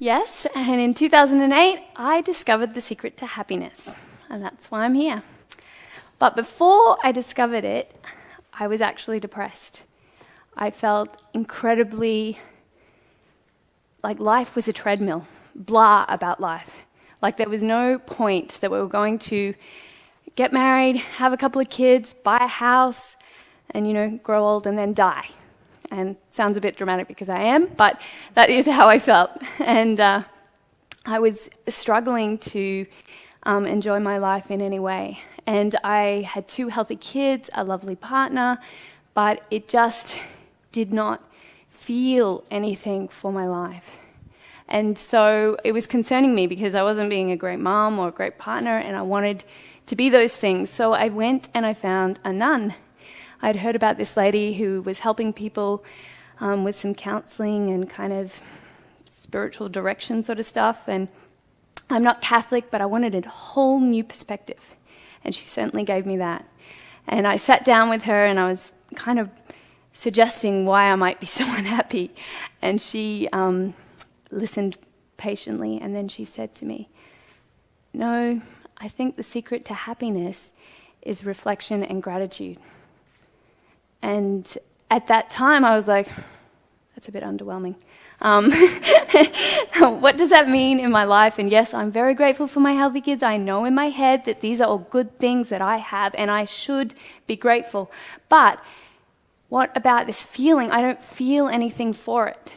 Yes, and in 2008, I discovered the secret to happiness, and that's why I'm here. But before I discovered it, I was actually depressed. I felt incredibly like life was a treadmill, blah about life. Like there was no point that we were going to get married, have a couple of kids, buy a house, and grow old and then die. And sounds a bit dramatic because I am, but that is how I felt. And I was struggling to enjoy my life in any way. And I had 2 healthy kids, a lovely partner, but it just did not feel anything for my life. And so it was concerning me because I wasn't being a great mom or a great partner, and I wanted to be those things. So I went and I found a nun. I'd heard about this lady who was helping people with some counseling and kind of spiritual direction sort of stuff. And I'm not Catholic, but I wanted a whole new perspective. And she certainly gave me that. And I sat down with her and I was kind of suggesting why I might be so unhappy. And she listened patiently, and then she said to me, "No, I think the secret to happiness is reflection and gratitude." And at that time, I was like, that's a bit underwhelming. What does that mean in my life? And yes, I'm very grateful for my healthy kids. I know in my head that these are all good things that I have, and I should be grateful. But what about this feeling? I don't feel anything for it.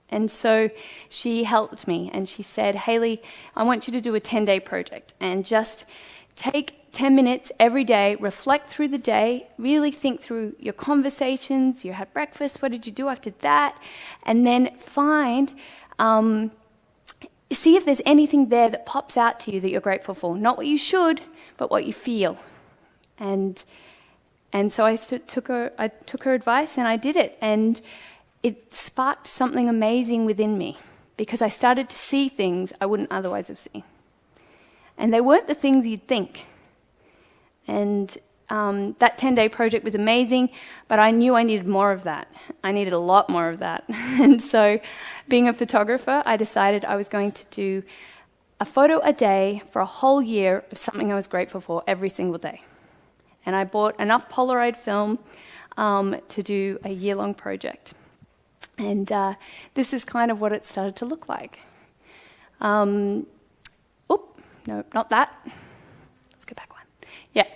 And so she helped me, and she said, "Hayley, I want you to do a 10-day project and just take 10 minutes every day, reflect through the day, really think through your conversations, you had breakfast, what did you do after that, and then see if there's anything there that pops out to you that you're grateful for. Not what you should, but what you feel." And so I took her advice and I did it, and it sparked something amazing within me because I started to see things I wouldn't otherwise have seen. And they weren't the things you'd think. And that 10-day project was amazing, but I knew I needed more of that. I needed a lot more of that. And so, being a photographer, I decided I was going to do a photo a day for a whole year of something I was grateful for every single day. And I bought enough Polaroid film to do a year-long project. And this is kind of what it started to look like. No, not that. Let's go back one. Yeah.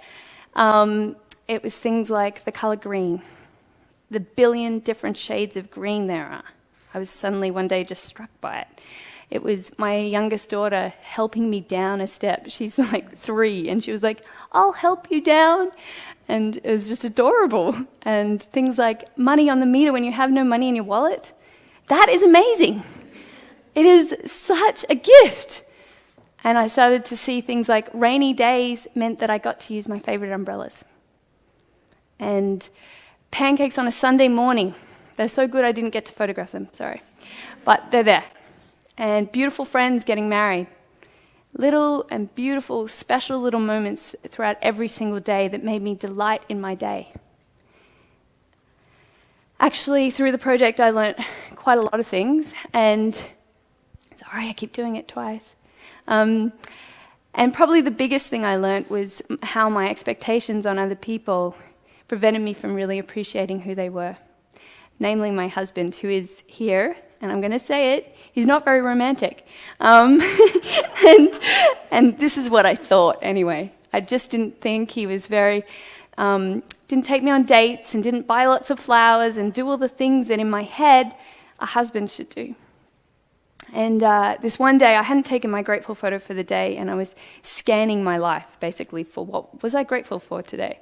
It was things like the color green, the billion different shades of green there are. I was suddenly one day just struck by it. It was my youngest daughter helping me down a step. She's like 3, and she was like, "I'll help you down." And it was just adorable. And things like money on the meter when you have no money in your wallet. That is amazing. It is such a gift. And I started to see things like rainy days meant that I got to use my favorite umbrellas. And pancakes on a Sunday morning. They're so good I didn't get to photograph them, sorry. But they're there. And beautiful friends getting married. Little and beautiful, special little moments throughout every single day that made me delight in my day. Actually, through the project, I learnt quite a lot of things. And sorry, I keep doing it twice. And probably the biggest thing I learnt was how my expectations on other people prevented me from really appreciating who they were. Namely, my husband, who is here, and I'm going to say it, he's not very romantic. And this is what I thought anyway. I just didn't think he was very, didn't take me on dates and didn't buy lots of flowers and do all the things that in my head a husband should do. And this one day, I hadn't taken my grateful photo for the day, and I was scanning my life, basically, for what was I grateful for today.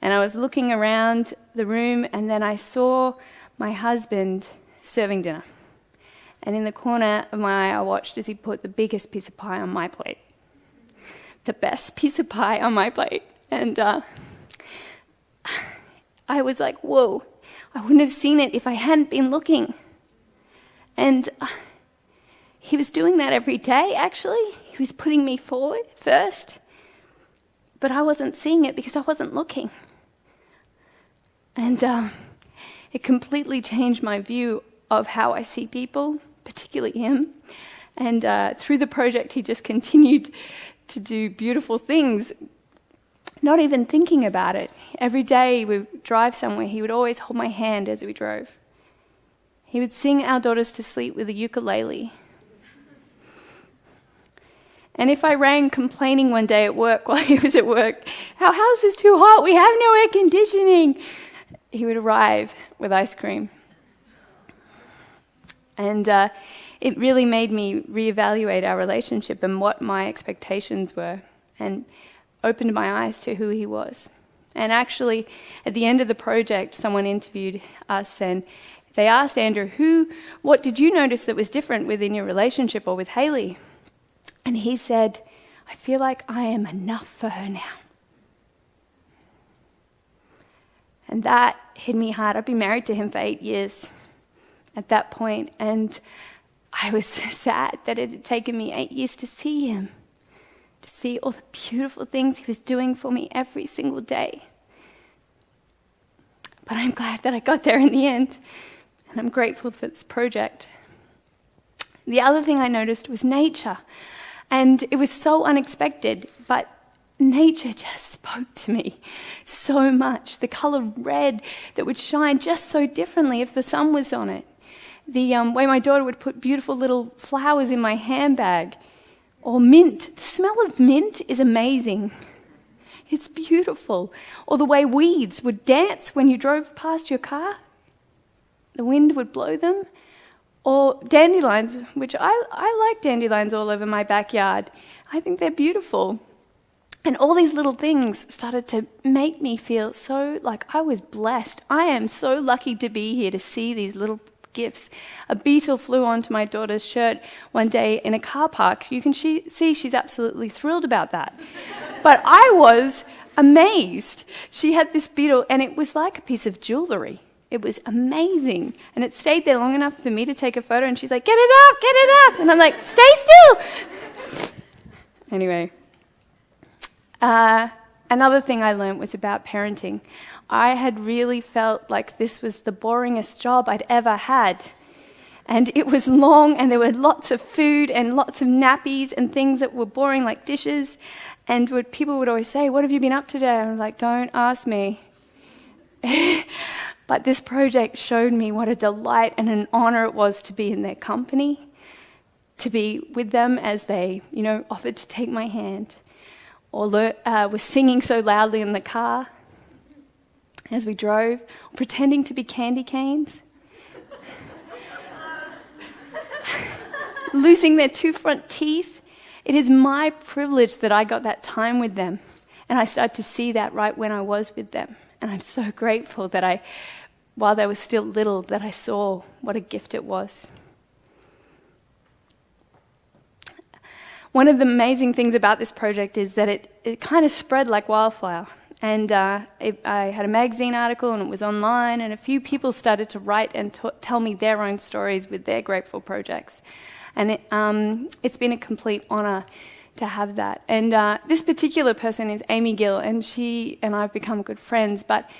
And I was looking around the room, and then I saw my husband serving dinner. And in the corner of my eye, I watched as he put the biggest piece of pie on my plate. The best piece of pie on my plate. And I was like, whoa, I wouldn't have seen it if I hadn't been looking. And he was doing that every day, actually. He was putting me forward first. But I wasn't seeing it because I wasn't looking. And it completely changed my view of how I see people particularly him. And through the project, he just continued to do beautiful things, not even thinking about it. Every day we would drive somewhere, he would always hold my hand as we drove. He would sing our daughters to sleep with a ukulele. And if I rang complaining one day at work while he was at work, our house is too hot, we have no air conditioning, he would arrive with ice cream. And it really made me reevaluate our relationship and what my expectations were, and opened my eyes to who he was. And actually, at the end of the project, someone interviewed us and they asked Andrew, what did you notice that was different within your relationship or with Hayley? And he said, I feel like I am enough for her now. And that hit me hard. I'd been married to him for 8 years at that point, and I was sad that it had taken me 8 years to see him, to see all the beautiful things he was doing for me every single day. But I'm glad that I got there in the end, and I'm grateful for this project. The other thing I noticed was nature. And it was so unexpected, but nature just spoke to me so much. The color red that would shine just so differently if the sun was on it. The way my daughter would put beautiful little flowers in my handbag. Or mint. The smell of mint is amazing. It's beautiful. Or the way weeds would dance when you drove past your car. The wind would blow them. Or dandelions, which I like dandelions all over my backyard. I think they're beautiful. And all these little things started to make me feel so like I was blessed. I am so lucky to be here to see these little gifts. A beetle flew onto my daughter's shirt one day in a car park. You can see she's absolutely thrilled about that. But I was amazed. She had this beetle and it was like a piece of jewelry. It was amazing. And it stayed there long enough for me to take a photo, and she's like, get it up. And I'm like, stay still. Anyway, another thing I learned was about parenting. I had really felt like this was the boringest job I'd ever had. And it was long, and there were lots of food and lots of nappies and things that were boring, like dishes. And people would always say, what have you been up to today? I'm like, don't ask me. But this project showed me what a delight and an honor it was to be in their company, to be with them as they, offered to take my hand, or were singing so loudly in the car as we drove, pretending to be candy canes, losing their 2 front teeth. It is my privilege that I got that time with them, and I started to see that right when I was with them. And I'm so grateful that while they were still little, that I saw what a gift it was. One of the amazing things about this project is that it kind of spread like wildfire. And I had a magazine article and it was online, and a few people started to write and tell me their own stories with their grateful projects. And it's been a complete honor to have that. And this particular person is Amy Gill, and she and I have become good friends, but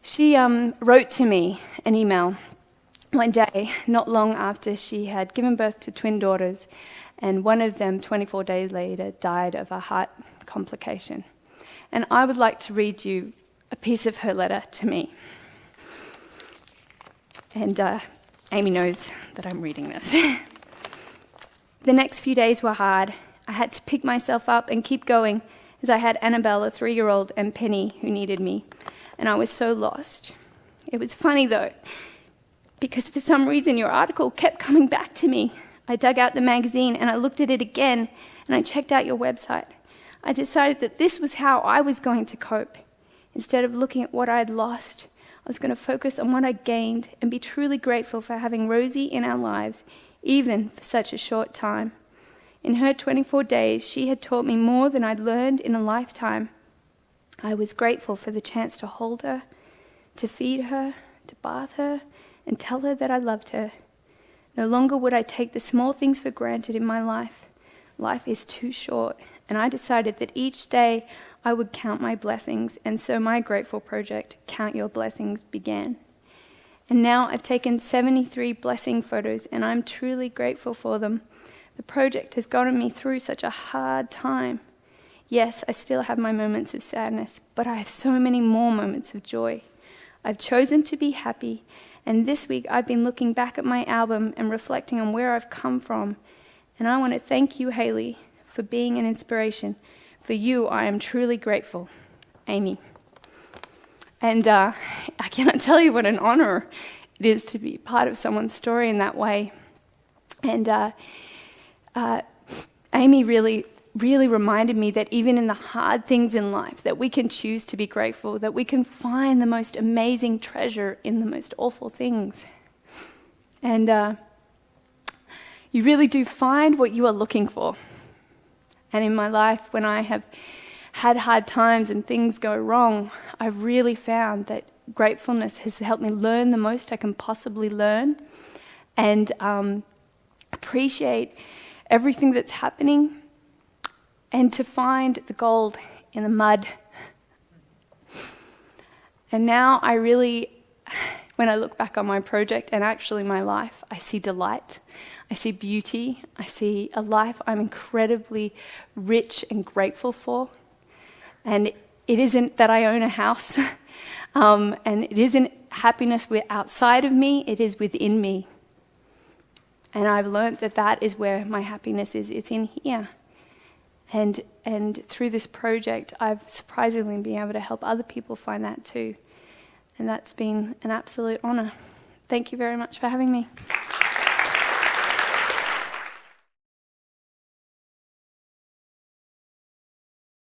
she wrote to me an email one day, not long after she had given birth to twin daughters, and one of them, 24 days later, died of a heart complication. And I would like to read you a piece of her letter to me. And Amy knows that I'm reading this. The next few days were hard. I had to pick myself up and keep going, as I had Annabelle, a 3-year-old, and Penny, who needed me, and I was so lost. It was funny, though, because for some reason your article kept coming back to me. I dug out the magazine and I looked at it again, and I checked out your website. I decided that this was how I was going to cope. Instead of looking at what I'd lost, I was going to focus on what I gained and be truly grateful for having Rosie in our lives, even for such a short time. In her 24 days, she had taught me more than I'd learned in a lifetime. I was grateful for the chance to hold her, to feed her, to bath her, and tell her that I loved her. No longer would I take the small things for granted in my life. Life is too short, and I decided that each day I would count my blessings, and so my grateful project, Count Your Blessings, began. And now I've taken 73 blessing photos, and I'm truly grateful for them. The project has gotten me through such a hard time. Yes, I still have my moments of sadness, but I have so many more moments of joy. I've chosen to be happy, and this week I've been looking back at my album and reflecting on where I've come from. And I want to thank you, Hayley, for being an inspiration. For you, I am truly grateful. Amy. And I cannot tell you what an honor it is to be part of someone's story in that way. And Amy really reminded me that even in the hard things in life, that we can choose to be grateful, that we can find the most amazing treasure in the most awful things. And you really do find what you are looking for. And in my life, when I have had hard times and things go wrong, I've really found that gratefulness has helped me learn the most I can possibly learn, and appreciate everything that's happening, and to find the gold in the mud. And now I really, when I look back on my project and actually my life, I see delight, I see beauty, I see a life I'm incredibly rich and grateful for. And it isn't that I own a house, and it isn't happiness outside of me, it is within me. And I've learned that that is where my happiness is, it's in here. And through this project, I've surprisingly been able to help other people find that too. And that's been an absolute honor. Thank you very much for having me.